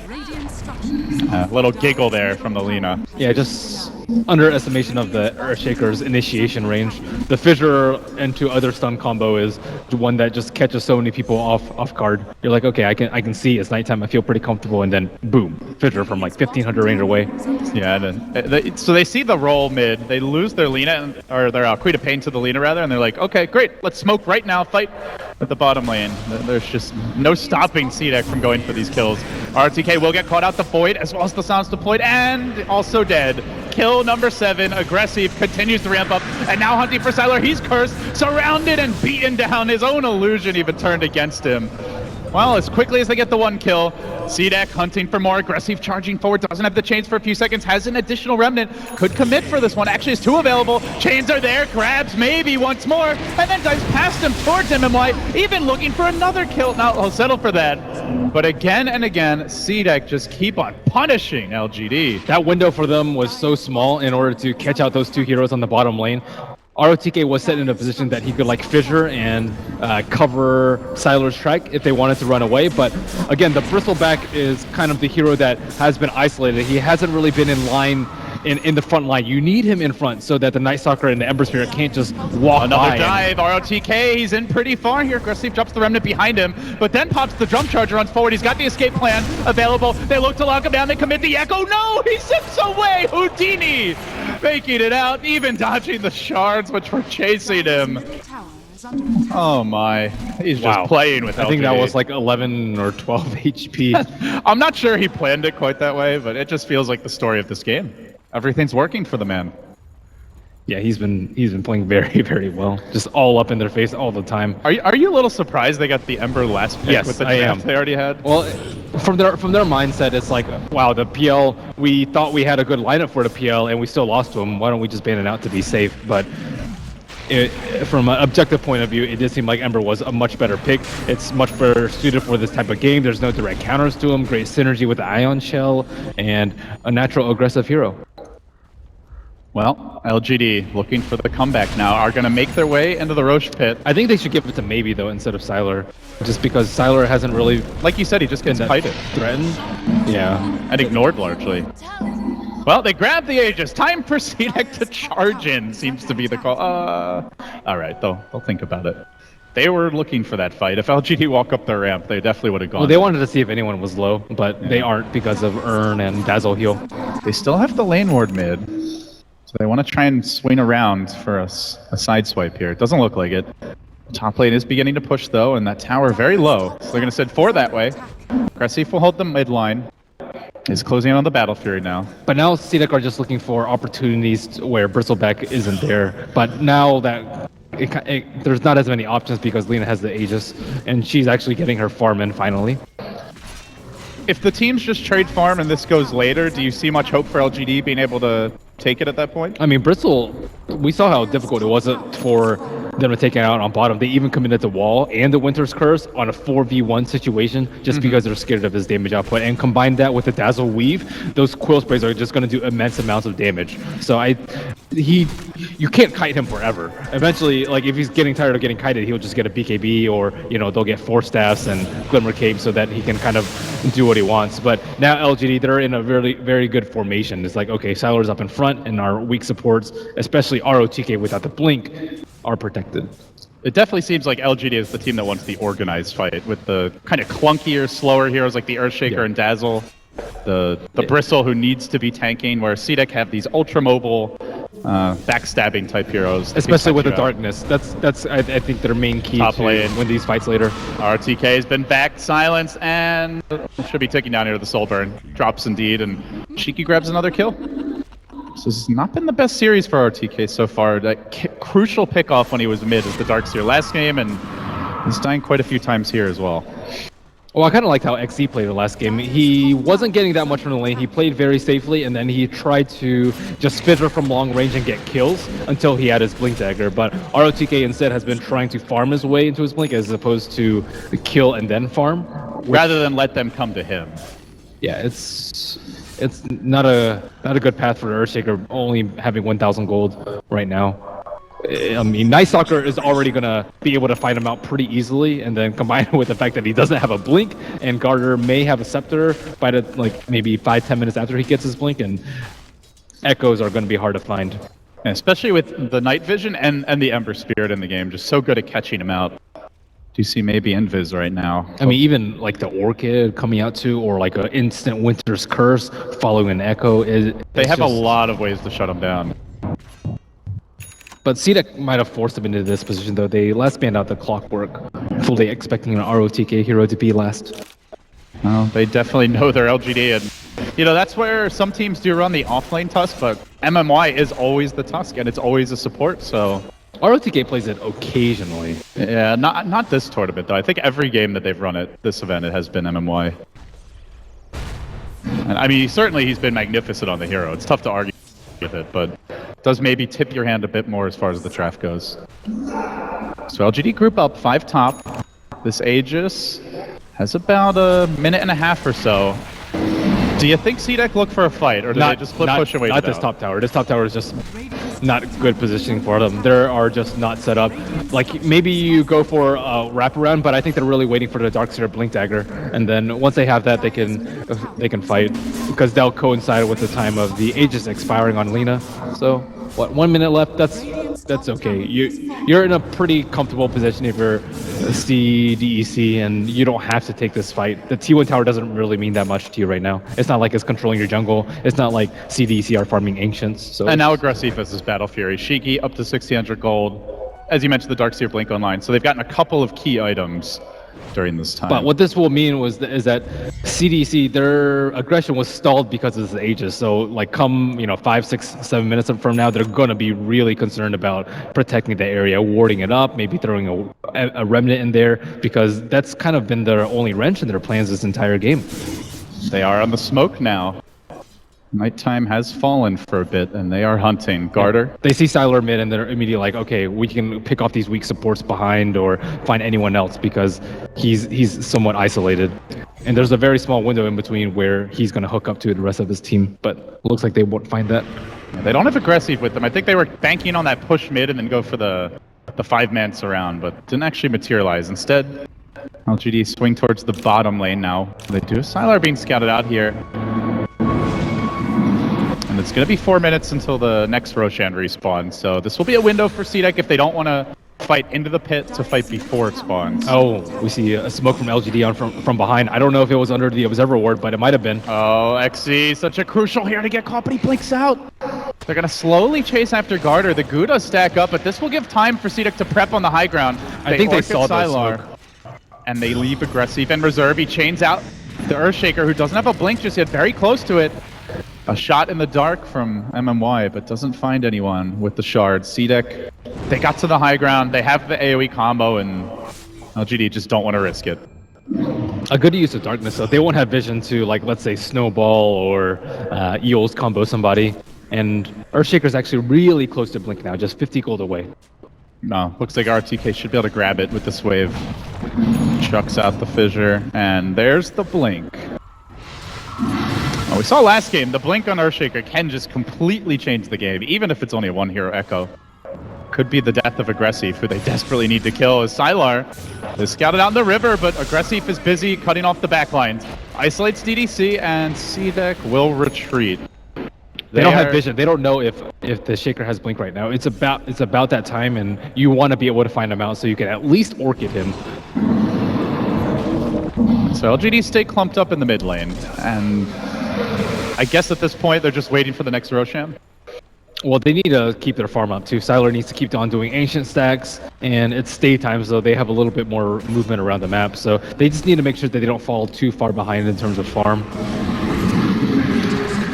S6: A little giggle there from the Lina.
S7: Yeah, just underestimation of the Earthshaker's initiation range. The Fissure into other stun combo is one that just catches so many people off guard. You're like, okay, I can see it's nighttime. I feel pretty comfortable, and then boom, Fissure from like 1500 range away.
S6: Yeah, so they see the roll mid. They lose their Lina, or their Queen of Pain to the Lina rather, and they're like, okay, great, let's smoke right now. Fight at the bottom lane. There's just no stopping CDEC from going for these kills. RTK will get caught out the Void as well as the Sounds deployed, and also dead. Kill number 7. Aggressive continues to ramp up, and now hunting for Sylar. He's cursed, surrounded, and beaten down. His own illusion even turned against him. Well, as quickly as they get the 1 kill, CDEC hunting for more aggressive, charging forward, doesn't have the chains for a few seconds, has an additional remnant, could commit for this one, actually has 2 available, chains are there, grabs maybe once more, and then dives past him towards MMY, even looking for another kill. Now he'll settle for that, but again and again, CDEC just keep on punishing LGD.
S7: That window for them was so small in order to catch out those 2 heroes on the bottom lane. ROTK was set in a position that he could like fissure and cover Siler's track if they wanted to run away, but again, the Bristleback is kind of the hero that has been isolated. He hasn't really been in line in the front line. You need him in front so that the Night Stalker and the Ember Spirit can't just walk
S6: Another
S7: by.
S6: dive, ROTK, he's in pretty far here. Aggressive drops the remnant behind him, but then pops the drum charger, runs forward. He's got the escape plan available. They look to lock him down, they commit the echo. No, he zips away. Houdini making it out, even dodging the shards which were chasing him.
S5: Tower is under attack.
S6: Oh my, he's just playing with LGD.
S7: I think that was like 11 or 12 HP.
S6: I'm not sure he planned it quite that way, but it just feels like the story of this game. Everything's working for the man.
S7: Yeah, he's been playing very, very well. Just all up in their face all the time.
S6: Are you a little surprised they got the Ember last pick
S7: Yes,
S6: with the
S7: I
S6: draft
S7: am.
S6: they already had?
S7: Well, from their mindset, it's like, wow, the PL, we thought we had a good lineup for the PL and we still lost to them. Why don't we just ban it out to be safe? But from an objective point of view, it did seem like Ember was a much better pick. It's much better suited for this type of game. There's no direct counters to him, great synergy with the Ion Shell, and a natural aggressive hero.
S6: Well, LGD looking for the comeback now are going to make their way into the Roche pit.
S7: I think they should give it to Maybe, though, instead of Siler. Just because Siler hasn't really
S6: Like you said, he just gets kited
S7: threatened. Yeah.
S6: and ignored largely. Well, they grab the Aegis. Time for CDEC to charge in, seems to be the call. All right, they'll think about it. They were looking for that fight. If LGD walk up the ramp, they definitely would have gone.
S7: Well, they wanted to see if anyone was low, but they aren't because of Urn and Dazzle heal.
S6: They still have the lane ward mid. So they want to try and swing around for a side swipe here. It doesn't look like it. Top lane is beginning to push though, and that tower very low. So they're going to send 4 that way. Aggressive will hold the mid line. Is closing in on the Battle Fury now.
S7: But now CDEC are just looking for opportunities where Bristleback isn't there. But now that there's not as many options because Lena has the Aegis, and she's actually getting her farm in finally.
S6: If the teams just trade farm and this goes later, do you see much hope for LGD being able to take it at that point?
S7: I mean, Bristol, we saw how difficult it was for them to take it out on bottom. They even committed the wall and the Winter's Curse on a 4v1 situation just because they're scared of his damage output. And combine that with the Dazzle Weave, those Quill Sprays are just going to do immense amounts of damage. So you can't kite him forever. Eventually, like if he's getting tired of getting kited, he'll just get a BKB or, they'll get 4 staffs and Glimmer Cape so that he can kind of do what he wants. But now LGD, they're in a very, very good formation. It's like, okay, Siler's up in front and our weak supports, especially ROTK without the blink, are protected.
S6: It definitely seems like LGD is the team that wants the organized fight with the kind of clunkier, slower heroes like the Earthshaker and Dazzle, the Bristle who needs to be tanking, where CDEC have these ultra mobile, backstabbing type heroes.
S7: Especially with the darkness. That's I think their main key
S6: Top
S7: to
S6: lane.
S7: win these fights later.
S6: RTK has been back, silenced, and should be taking down here the Soul Burn. Drops indeed, and Cheeky grabs another kill. This has not been the best series for RTK so far. That crucial pickoff when he was mid is the Darkseer last game, and he's dying quite a few times here as well.
S7: Well, I kind of liked how XC played the last game. He wasn't getting that much from the lane. He played very safely, and then he tried to just fizzle from long range and get kills until he had his Blink Dagger. But ROTK instead has been trying to farm his way into his Blink as opposed to kill and then farm.
S6: Rather than let them come to him.
S7: Yeah, it's not a good path for the Earthshaker, only having 1,000 gold right now. I mean, Night Stalker is already going to be able to fight him out pretty easily, and then combine it with the fact that he doesn't have a blink, and Garter may have a scepter by maybe 5-10 minutes after he gets his blink, and echoes are going to be hard to find.
S6: Yeah, especially with the night vision and the Ember Spirit in the game, just so good at catching him out. Do you see maybe Invis right now?
S7: I mean, even like the Orchid coming out too, or like an instant Winter's Curse following an Echo.
S6: They have a lot of ways to shut him down.
S7: But CDEC might have forced him into this position, though. They last banned out the Clockwork, fully expecting an ROTK hero to be last.
S6: Well, they definitely know their LGD, and that's where some teams do run the offlane Tusk, but MMY is always the Tusk, and it's always a support, so
S7: ROTK plays it occasionally.
S6: Yeah, not this tournament though. I think every game that they've run at this event, it has been MMY. And I mean, certainly he's been magnificent on the hero. It's tough to argue with it, but it does maybe tip your hand a bit more as far as the draft goes. So LGD group up 5 top. This Aegis has about a minute and a half or so. Do you think CDEC look for a fight, or do they just push away?
S7: Not this top tower. This top tower is just not good positioning for them. They are just not set up. Like, maybe you go for a wraparound, but I think they're really waiting for the Darkseer Blink Dagger, and then once they have that, they can fight, because they'll coincide with the time of the Aegis expiring on Lina. So, what, 1 minute left? That's okay. You're in a pretty comfortable position if you're CDEC, and you don't have to take this fight. The T1 tower doesn't really mean that much to you right now. It's not like it's controlling your jungle. It's not like CDEC are farming Ancients. So
S6: and now Aggressive has this Battle Fury. Shiki up to 1600 gold. As you mentioned, the Darkseer Blink online. So they've gotten a couple of key items during this time.
S7: But what this will mean is that CDC, their aggression was stalled because of the Aegis. So like come 5, 6, 7 minutes from now, they're going to be really concerned about protecting the area, warding it up, maybe throwing a remnant in there, because that's kind of been their only wrench in their plans this entire game.
S6: They are on the smoke now. Nighttime has fallen for a bit, and they are hunting. Garter.
S7: They see Sylar mid, and they're immediately like, okay, we can pick off these weak supports behind or find anyone else, because he's somewhat isolated. And there's a very small window in between where he's going to hook up to the rest of his team, but it looks like they won't find that.
S6: Yeah, they don't have Aggressive with them. I think they were banking on that push mid and then go for the 5-man surround, but didn't actually materialize. Instead, LGD swing towards the bottom lane now. They do. Sylar being scouted out here. And it's going to be 4 minutes until the next Roshan respawns, so this will be a window for CDEC if they don't want to fight into the pit to fight before it spawns.
S7: Oh, we see a smoke from LGD on from behind. I don't know if it was under the Observer Ward, but it might have been.
S6: Oh, XC, such a crucial here to get caught, but he blinks out. They're going to slowly chase after Garter. The Gouda stack up, but this will give time for CDEC to prep on the high ground.
S7: I think they saw the smoke.
S6: And they leave Aggressive and Reserve. He chains out the Earthshaker, who doesn't have a blink just yet, very close to it. A shot in the dark from MMY, but doesn't find anyone with the shards. CDEC, they got to the high ground. They have the AoE combo, and LGD just don't want to risk it.
S7: A good use of darkness, so they won't have vision to, like, let's say, Snowball or Eels combo somebody. And Earthshaker's actually really close to Blink now, just 50 gold away.
S6: No, looks like RTK should be able to grab it with this wave. Chucks out the fissure, and there's the blink. We saw last game, the blink on Earthshaker can just completely change the game, even if it's only a 1-hero echo. Could be the death of Aggressive, who they desperately need to kill, as Sylar is scouted out in the river, but Aggressive is busy cutting off the backlines. Isolates DDC, and CDEC will retreat.
S7: They don't have vision. They don't know if the Shaker has blink right now. It's about that time, and you want to be able to find him out so you can at least orchid him.
S6: So LGD stay clumped up in the mid lane, and I guess at this point they're just waiting for the next Roshan.
S7: Well, they need to keep their farm up too. Sylar needs to keep on doing ancient stacks, and it's daytime, so they have a little bit more movement around the map. So they just need to make sure that they don't fall too far behind in terms of farm.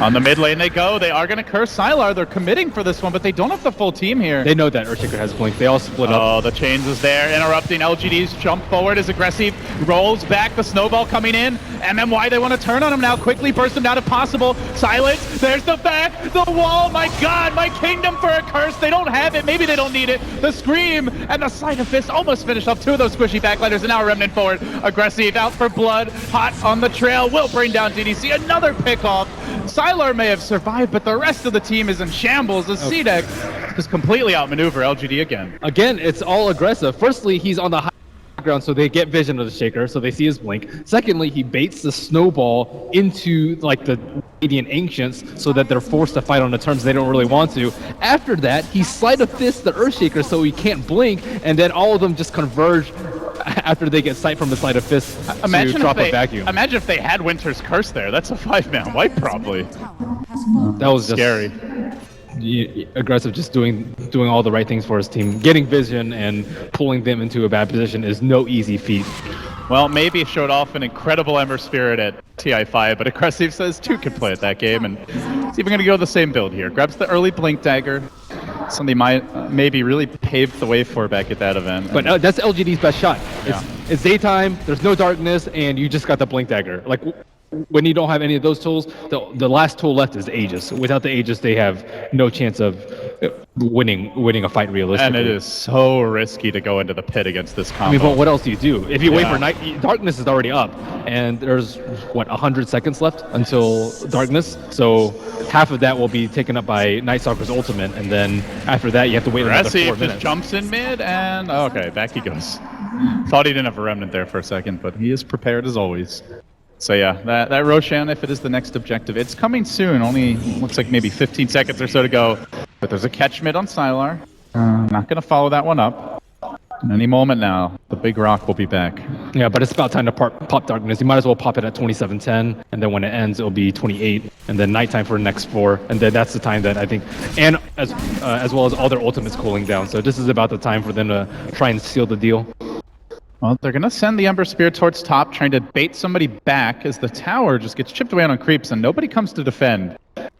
S6: On the mid lane they go. They are going to curse Sylar. They're committing for this one, but they don't have the full team here.
S7: They know that Earthshaker has blink. They all split up.
S6: Oh, the chains is there, interrupting LGD's jump forward is Aggressive. Rolls back, the snowball coming in. MMY, they want to turn on him now. Quickly burst him down if possible. Silence, there's the back, the wall. My God, my kingdom for a curse. They don't have it. Maybe they don't need it. The scream and the sleight of fist almost finished off 2 of those squishy backliners, and now a remnant forward. Aggressive out for blood, hot on the trail, will bring down DDC. Another pick off. Sylar may have survived, but the rest of the team is in shambles as CDEC just completely outmaneuver LGD again.
S7: Again, it's all aggressive. Firstly, he's on the high ground, so they get vision of the Shaker, so they see his blink. Secondly, he baits the snowball into like the Radiant Ancients so that they're forced to fight on the terms they don't really want to. After that, he sleight of fist the Earthshaker so he can't blink, and then all of them just converge after they get sight from the sleight of fist to drop a vacuum.
S6: Imagine if they had Winter's Curse there. That's a 5-man wipe probably.
S7: That was just
S6: scary.
S7: Aggressive, just doing all the right things for his team. Getting vision and pulling them into a bad position is no easy feat.
S6: Well, maybe showed off an incredible Ember Spirit at TI5, but Aggressive says 2 can play at that game, and he's even going to go the same build here. Grabs the early Blink Dagger. something might maybe really paved the way for back at that event.
S7: But that's LGD's best shot. It's daytime, there's no darkness, and you just got the blink dagger. Like, when you don't have any of those tools, the last tool left is Aegis. Without the Aegis, they have no chance of winning a fight realistically.
S6: And it is so risky to go into the pit against this combo.
S7: I mean, but what else do you do? If you wait for night, darkness is already up, and there's, what, 100 seconds left until darkness? So half of that will be taken up by Night Stalker's ultimate, and then after that, you have to wait another 4 minutes.
S6: just jumps in mid, and okay, back he goes. Thought he didn't have a remnant there for a second, but he is prepared as always. So yeah, that Roshan, if it is the next objective, it's coming soon. Only looks like maybe 15 seconds or so to go. But there's a catch mid on Sylar. Not going to follow that one up. In any moment now, the big rock will be back.
S7: Yeah, but it's about time to pop darkness. You might as well pop it at 27:10, and then when it ends, it'll be 28, and then nighttime for the next 4, and then that's the time that I think, and as well as all their ultimates cooling down. So this is about the time for them to try and seal the deal.
S6: Well, they're going to send the Ember Spear towards top, trying to bait somebody back as the tower just gets chipped away on creeps and nobody comes to defend.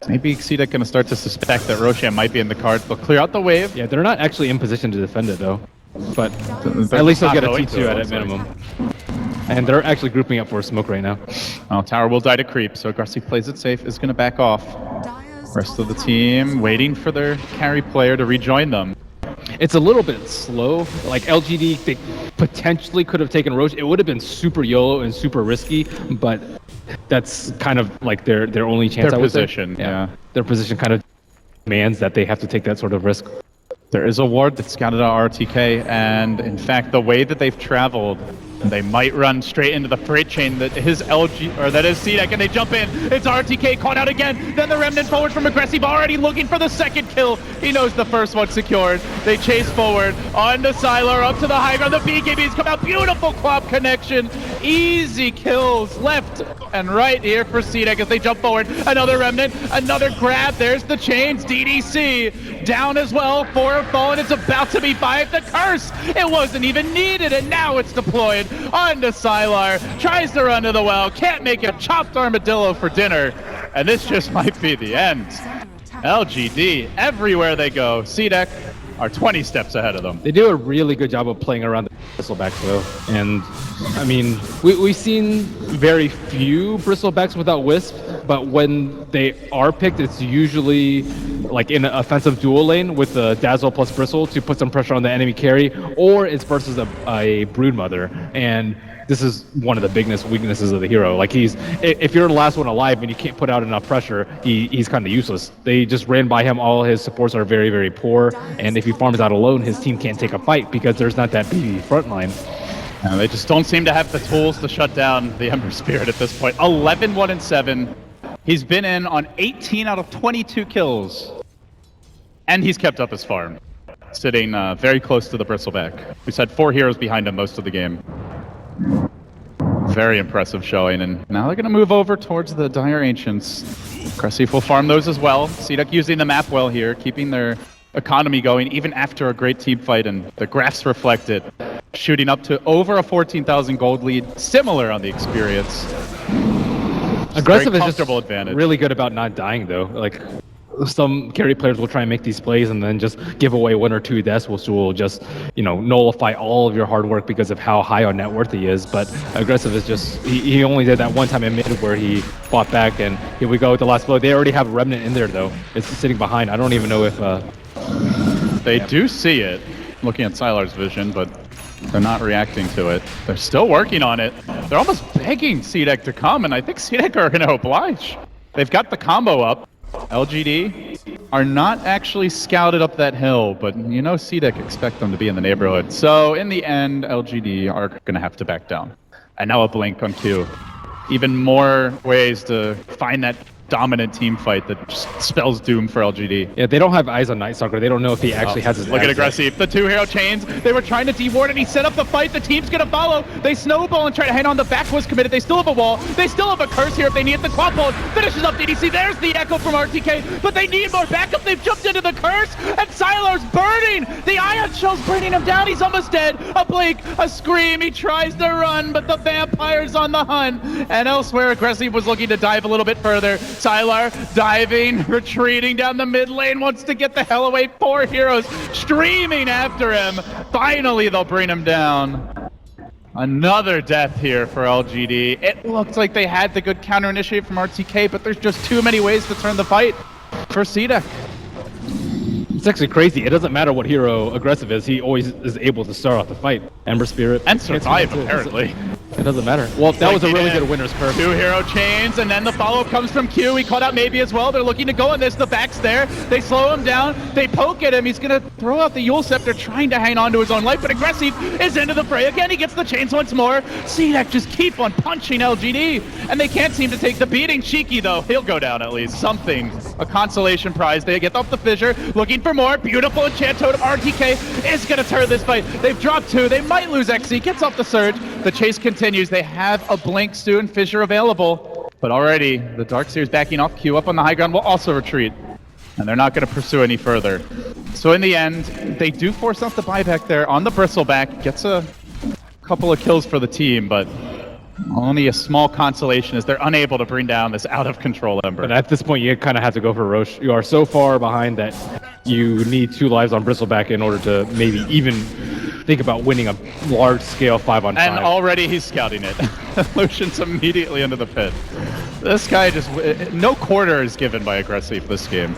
S6: Maybe CDEC going to start to suspect that Roshan might be in the cards. They'll clear out the wave.
S7: Yeah, they're not actually in position to defend it, though. But at least they'll get a T2 at minimum. And they're actually grouping up for a smoke right now.
S6: Well, tower will die to creep, so Aggressive plays it safe, is going to back off. Rest of the team waiting for their carry player to rejoin them.
S7: It's a little bit slow. Like LGD, they potentially could have taken Roche. It would have been super YOLO and super risky, but that's kind of like their only chance.
S6: Their position, yeah.
S7: Their position kind of demands that they have to take that sort of risk.
S6: There is a ward that's scouted out RTK, and in fact, the way that they've traveled, they might run straight into the freight chain that is CDEC, and they jump in. It's RTK caught out again. Then the remnant forward from Aggressive, already looking for the second kill. He knows the first one secured. They chase forward on to Sylar, up to the high ground. The BKBs come out. Beautiful Quap connection. Easy kills left and right here for CDEC as they jump forward. Another remnant, another grab. There's the chains. DDC down as well. 4 have fallen. It's about to be 5. The curse. It wasn't even needed, and now it's deployed. On to Sylar, tries to run to the well, can't make a chopped armadillo for dinner, and this just might be the end. LGD, everywhere they go, CDEC are 20 steps ahead of them.
S7: They do a really good job of playing around the bristlebacks though, and I mean, we've seen very few bristlebacks without Wisp, but when they are picked, it's usually like in an offensive dual lane with the Dazzle plus Bristle to put some pressure on the enemy carry, or it's versus a Broodmother, and this is one of the biggest weaknesses of the hero. Like if you're the last one alive and you can't put out enough pressure, he's kind of useless. They just ran by him. All his supports are very, very poor, and if he farms out alone, his team can't take a fight because there's not that BB front line.
S6: And they just don't seem to have the tools to shut down the Ember Spirit at this point. 11-1-7. He's been in on 18 out of 22 kills. And he's kept up his farm, sitting very close to the Bristleback. He's had 4 heroes behind him most of the game. Very impressive showing, and now they're going to move over towards the Dire Ancients. Aggressive will farm those as well. CDEC using the map well here, keeping their economy going even after a great team fight, and the graphs reflect it. Shooting up to over a 14,000 gold lead, similar on the experience.
S7: Aggressive is just
S6: advantage.
S7: Really good about not dying though. Like some carry players will try and make these plays and then just give away 1 or 2 deaths, which will just, nullify all of your hard work because of how high on net worth he is. But Aggressive is just, he only did that one time in mid where he fought back, and here we go with the last blow. They already have a Remnant in there though. It's sitting behind. I don't even know if...
S6: They do see it, looking at Sylar's vision, but they're not reacting to it. They're still working on it. They're almost begging CDEC to come, and I think CDEC are going to oblige. They've got the combo up. LGD are not actually scouted up that hill, but CDEC expect them to be in the neighborhood. So in the end, LGD are going to have to back down. And now a blink on Q. Even more ways to find that dominant team fight that just spells doom for LGD.
S7: Yeah, they don't have eyes on Night Stalker. They don't know if he actually has his...
S6: Look at Aggressive. The 2 hero chains. They were trying to deward and he set up the fight. The team's going to follow. They snowball and try to hang on. The back was committed. They still have a wall. They still have a curse here if they need it. The quad ball finishes up DDC. There's the echo from RTK, but they need more backup. They've jumped into the curse, and Sylar's burning. The ion shell's bringing him down. He's almost dead. A blink, a scream. He tries to run, but the vampire's on the hunt. And elsewhere, Aggressive was looking to dive a little bit further. Sylar diving, retreating down the mid lane, wants to get the hell away. 4 heroes streaming after him. Finally, they'll bring him down. Another death here for LGD. It looked like they had the good counter initiate from RTK, but there's just too many ways to turn the fight for CDEC.
S7: It's actually crazy. It doesn't matter what hero aggressive is, he always is able to start off the fight. Ember Spirit.
S6: And survive, apparently.
S7: It doesn't matter. Well, that was a really good winner's curve.
S6: 2 hero chains, and then the follow-up comes from Q. He caught out maybe as well. They're looking to go on this. The back's there. They slow him down. They poke at him. He's going to throw out the Yule Scepter, trying to hang on to his own life, but Aggressive is into the fray. Again, he gets the chains once more. CDEC just keep on punching LGD, and they can't seem to take the beating. Cheeky, though. He'll go down at least. Something. A consolation prize. They get off the fissure, looking for more. Beautiful enchant totem. RTK is going to turn this fight. They've dropped 2. They might lose XC. Gets off the surge. The chase continues. They have a blink soon, fissure available, but already the Darkseer's backing off. Q up on the high ground will also retreat, and they're not going to pursue any further. So in the end, they do force out the buyback there on the Bristleback. Gets a couple of kills for the team, but only a small consolation as they're unable to bring down this out-of-control Ember.
S7: But at this point, you kind of have to go for Roche. You are so far behind that you need 2 lives on Bristleback in order to maybe even think about winning a large-scale 5-on-5.
S6: And already he's scouting it. Lucian's immediately into the pit. This guy just... No quarter is given by Aggressive this game.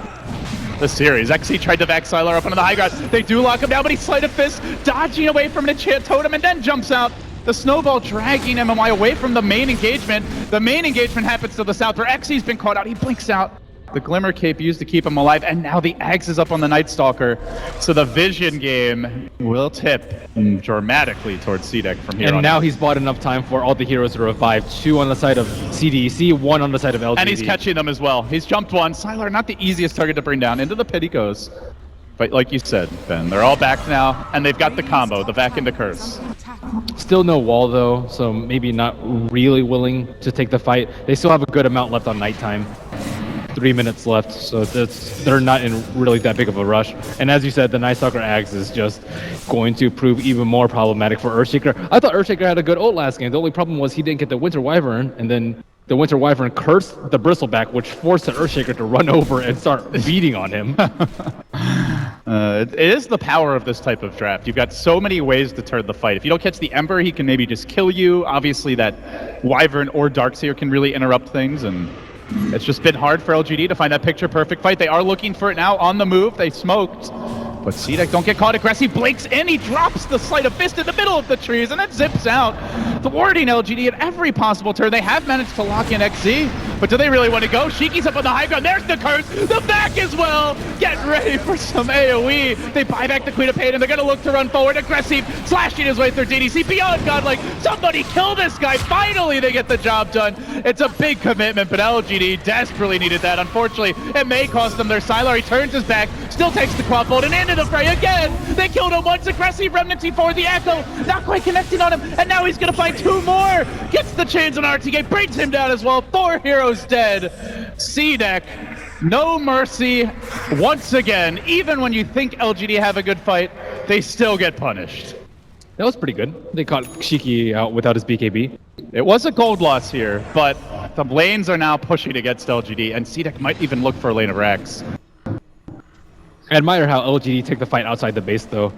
S6: This series. XC tried to back Sylar up onto the high ground. They do lock him down, but he's Sleight of Fist, dodging away from an enchant totem, and then jumps out. The snowball dragging MMY away from the main engagement. The main engagement happens to the south, where XC's been caught out. He blinks out. The Glimmer Cape used to keep him alive, and now the Axe is up on the Night Stalker. So the Vision game will tip dramatically towards CDEC from here on.
S7: And now he's bought enough time for all the heroes to revive. 2 on the side of CDEC, 1 on the side of LGD.
S6: And he's catching them as well. He's jumped 1. Sylar, not the easiest target to bring down. Into the pit he goes. But like you said, Ben, they're all back now, and they've got the combo, the back into Curse.
S7: Still no wall, though, so maybe not really willing to take the fight. They still have a good amount left on nighttime. 3 minutes left, so they're not in really that big of a rush. And as you said, the Night Stalker Axe is just going to prove even more problematic for Earthshaker. I thought Earthshaker had a good ult last game. The only problem was he didn't get the Winter Wyvern, and then the Winter Wyvern cursed the Bristleback, which forced the Earthshaker to run over and start beating on him.
S6: It is the power of this type of draft. You've got so many ways to turn the fight. If you don't catch the Ember, he can maybe just kill you. Obviously, that Wyvern or Darkseer can really interrupt things, and it's just been hard for LGD to find that picture-perfect fight. They are looking for it now on the move. They smoked. But CDEC don't get caught. Aggressive blinks in. He drops the Sleight of Fist in the middle of the trees and then zips out, thwarting LGD at every possible turn. They have managed to lock in XZ, but do they really want to go? Shiki's up on the high ground. There's the curse. The back as well. Get ready for some AoE. They buy back the Queen of Pain, and they're going to look to run forward. Aggressive slashing his way through DDC. Beyond godlike. Somebody kill this guy. Finally, they get the job done. It's a big commitment, but LGD desperately needed that. Unfortunately, it may cost them their Sylar. He turns his back, still takes the quad bolt, and into the fray again. They killed him once. Aggressive Remnant T4, the Echo, not quite connecting on him, and now he's going to find 2 more. Gets the chains on RTK, brings him down as well. 4 heroes dead. CDEC, no mercy once again. Even when you think LGD have a good fight, they still get punished.
S7: That was pretty good. They caught Shiki out without his BKB.
S6: It was a gold loss here, but the lanes are now pushing against LGD, and CDEC might even look for a lane of Rax.
S7: I admire how LGD take the fight outside the base, though.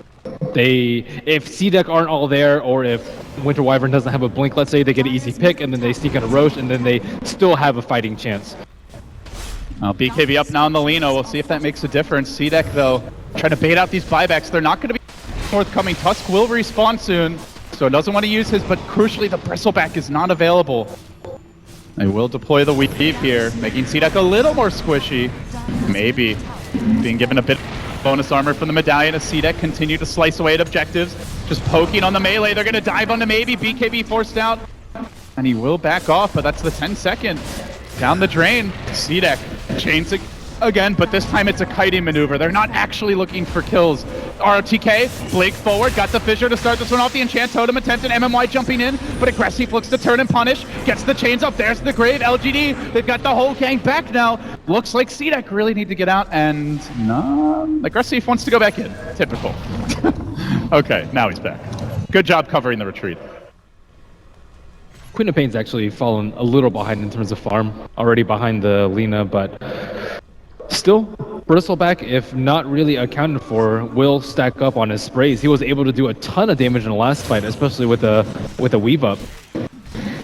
S7: If CDEC aren't all there, or if Winter Wyvern doesn't have a blink, let's say, they get an easy pick, and then they sneak out a Roche, and then they still have a fighting chance.
S6: BKB up now on the Lino. We'll see if that makes a difference. CDEC, though, trying to bait out these buybacks. They're not going to be forthcoming. Tusk will respawn soon, so doesn't want to use his, but crucially, the Bristleback is not available. They will deploy the Weep here, making CDEC a little more squishy. Maybe. Being given a bit of bonus armor from the medallion as CDEC continue to slice away at objectives. Just poking on the melee. They're going to dive onto maybe. BKB forced out. And he will back off, but that's the 10-second. Down the drain. CDEC chains again, but this time it's a kiting maneuver. They're not actually looking for kills. RTK, blink forward, got the fissure to start this one off. The enchant totem attempt, and MMY jumping in, but Aggressive looks to turn and punish. Gets the chains up. There's the grave. LGD, they've got the whole gang back now. Looks like CDEC really need to get out, and no, Aggressive wants to go back in. Typical. Okay, now he's back. Good job covering the retreat.
S7: Queen of Pain's actually fallen a little behind in terms of farm, already behind the Lina, but still, Bristleback, if not really accounted for, will stack up on his sprays. He was able to do a ton of damage in the last fight, especially with a weave up.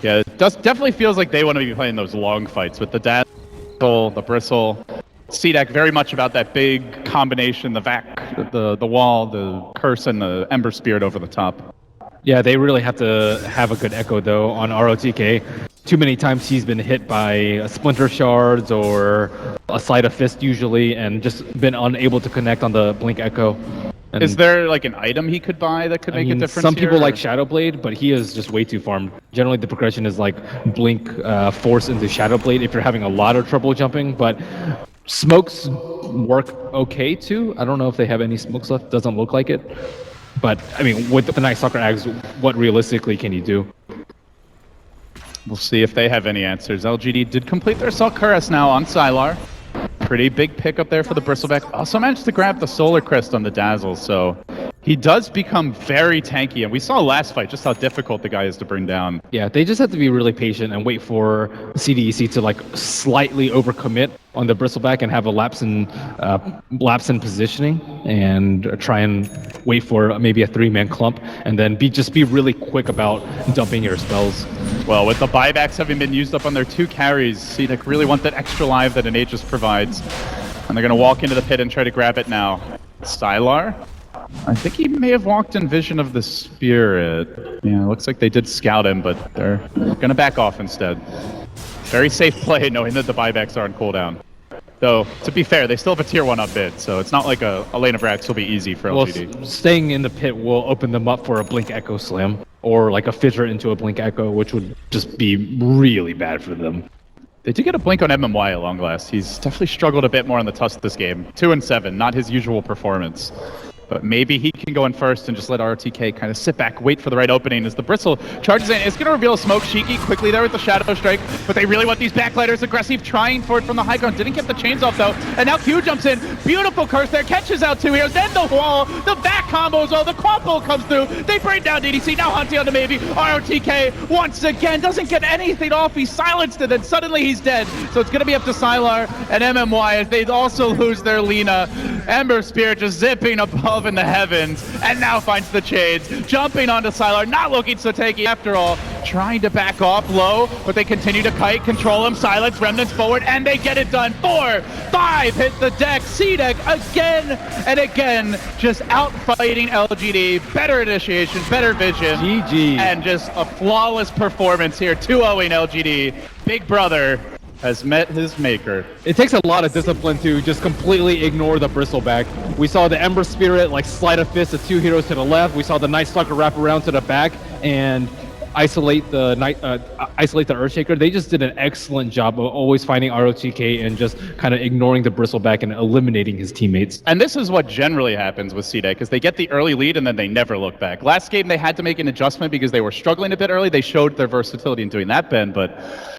S6: Yeah, it definitely feels like they want to be playing those long fights with the Dazzle, the Bristle. CDEC very much about that big combination, the Vac, the wall, the Curse, and the Ember Spirit over the top.
S7: Yeah, they really have to have a good echo, though, on ROTK. Too many times he's been hit by Splinter Shards or a Sleight of Fist, usually, and just been unable to connect on the Blink Echo. And
S6: Is there like an item he could buy that could make a difference
S7: some people
S6: here,
S7: like
S6: or-
S7: Shadow Blade, but he is just way too farmed. Generally, the progression is like Blink, Force into Shadow Blade if you're having a lot of trouble jumping, but smokes work okay, too. I don't know if they have any smokes left. Doesn't look like it. But, I mean, with the Night Stalker Axe, what realistically can you do?
S6: We'll see if they have any answers. LGD did complete their Assault Cuirass now on Sylar. Pretty big pickup there for the Bristleback. Also managed to grab the Solar Crest on the Dazzle, so he does become very tanky. And we saw last fight just how difficult the guy is to bring down.
S7: Yeah, they just have to be really patient and wait for CDEC to like slightly overcommit on the Bristleback and have a lapse in positioning and try and wait for maybe a 3-man clump and then just be really quick about dumping your spells.
S6: Well, with the buybacks having been used up on their 2 carries, CDEC really want that extra life that an Aegis provides. And they're going to walk into the pit and try to grab it now. Sylar? I think he may have walked in Vision of the Spirit. Yeah, looks like they did scout him, but they're going to back off instead. Very safe play knowing that the buybacks are on cooldown. Though, to be fair, they still have a tier 1 up bid, so it's not like a lane of racks will be easy for LGD.
S7: Well, staying in the pit will open them up for a Blink Echo Slam or like a Fissure into a Blink Echo, which would just be really bad for them.
S6: They did get a blink on MMY at long last. He's definitely struggled a bit more on the tusk this game. 2-7, not his usual performance. But maybe he can go in first and just let RTK kind of sit back, wait for the right opening as the Bristle charges in. It's going to reveal a smoke. Shiki quickly there with the Shadow Strike, but they really want these backlighters aggressive, trying for it from the high ground. Didn't get the chains off though, and now Q jumps in. Beautiful Curse there, catches out 2 heroes, then the wall, the back combos, the Quampo comes through. They bring down DDC, now hunting on the maybe. ROTK once again doesn't get anything off. He's silenced and then suddenly he's dead. So it's going to be up to Sylar and MMY as they also lose their Lina. Ember Spirit just zipping above in the heavens and now finds the chains, jumping onto Sylar, not looking so tanky after all, trying to back off low, but they continue to kite, control him, silence, remnants forward, and they get it done. 4, 5 hit the deck. CDEC again and again, just outfighting LGD. Better initiation, better vision,
S7: GG.
S6: and just a flawless performance here. 2-0 LGD. Big Brother has met his maker.
S7: It takes a lot of discipline to just completely ignore the Bristleback. We saw the Ember Spirit like Sleight of Fist, the 2 heroes to the left. We saw the Night Stalker wrap around to the back and isolate the Earthshaker. They just did an excellent job of always finding ROTK and just kind of ignoring the Bristleback and eliminating his teammates.
S6: And this is what generally happens with CDEC, is they get the early lead and then they never look back. Last game they had to make an adjustment because they were struggling a bit early. They showed their versatility in doing that, Ben, but